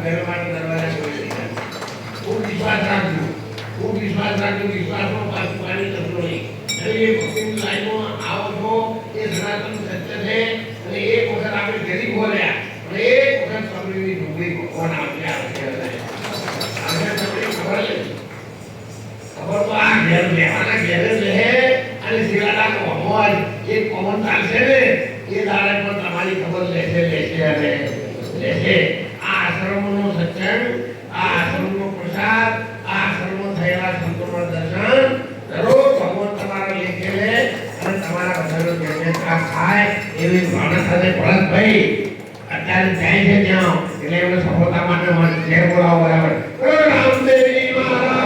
પહેરવાના દરવાજા ખોલી દીધા. ખૂબ વિશ્વાસ રાખજો, ખૂબ વિશ્વાસ રાખજો. વિશ્વાસમાં પાછું પાણી થતું નહીં. અને એ ભક્તિની લાઈનમાં આવો છો એ સનાતન સત્ય છે. અને એક વખત આપણે ગરીબ બોલ્યા અને એક વખત સમરીની ડુંગળી ભગવાન આપણે આવશે. ખબર તો આ ઘેર લેવાના ઘેર રહે અને શિલાડાનો અમોજ એક કોમન ચાલશે ને એ દાડે પણ તમારી ખબર લેશે અને લેશે. આ આશ્રમનો સત્સંગ, આ આશ્રમનો પ્રસાદ, આ આશ્રમમાં થયેલા સંતોના દર્શન દરરોજ ભગવાન તમારા લેખે લે અને તમારા બધાનો જન્મતા થાય એવી ભાવના સાથે ભરતભાઈ અત્યારે જાય છે ત્યાં એટલે એમને સફળતા માટે ઘેર બોલાવો બરાબર. રામદેવી મહારાજ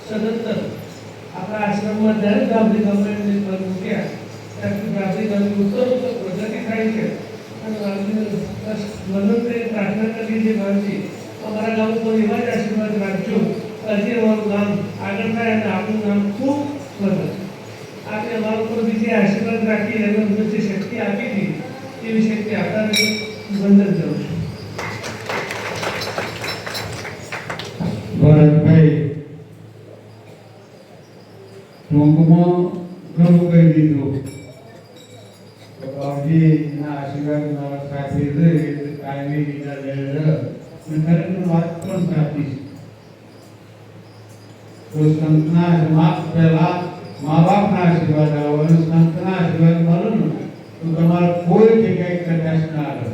સદંતર આપણા આશ્રમમાં જ્યારે ગામની ગવર્મેન્ટની પર મૂક્યા ત્યારથી ગામની ગવર્મેન્ટ ઉત્તર પ્રગતિ થાય છે. અને મનોન્તે પ્રાર્થના કરી છે ગામથી અમારા ગામ ઉપર એવા જ આશીર્વાદ રાખજો. હજી અમારું ગામ આગળ થાય અને આપણું નામ ખૂબ વધે. આપણે અમારા ઉપર બીજી આશીર્વાદ રાખી અને અમને જે શક્તિ આપી હતી એવી શક્તિ આપતા વંદન કરું છું. ભરતભાઈ ટૂંકમાં ઘણું કહી દીધું. બાપજીના આશીર્વાદ મારા સાથે રહે કાયમી લીધા ખરેખર વાત પણ સાચી છે. તો સંતના પહેલા મા બાપના આશીર્વાદ આવો અને સંતના આશીર્વાદ મળો ને તો તમારે કોઈ જગ્યાએ કદાચ ના આવે.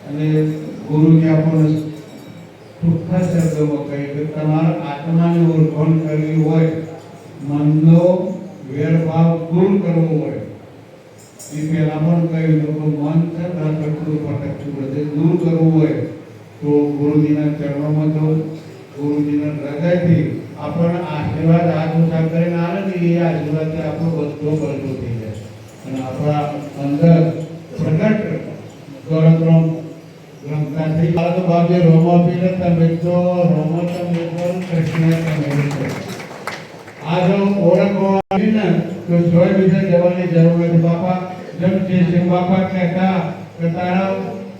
અને ગુરુજી આપણને ચોખ્ખા શબ્દોમાં કહે કે તમારે આત્માને ઓળખાણ કરવી હોય, મનનો વેરભાવ દૂર કરવો હોય, એ પહેલા પણ કહ્યું તો મન છે ભટકતું બધે દૂર કરવું હોય તો ગુરુજીના ચરણોમાં જવું, ગુરુજીના હૃદયથી આપણને આશીર્વાદ હાથ ઊંચા કરીને આવે ને એ આશીર્વાદથી આપણો બધો બળતો થઈ જાય અને આપણા અંદર પ્રગટ ગણતરો રમતા થઈ ગયા. તો બાપે રોમો પીને તમે તો રોમો તમે કૃષ્ણ તમે આ જો ઓળખવાની ને તો જોઈ બીજા જવાની જરૂર નથી. બાપા જેમ જે બાપા કહેતા કે તારા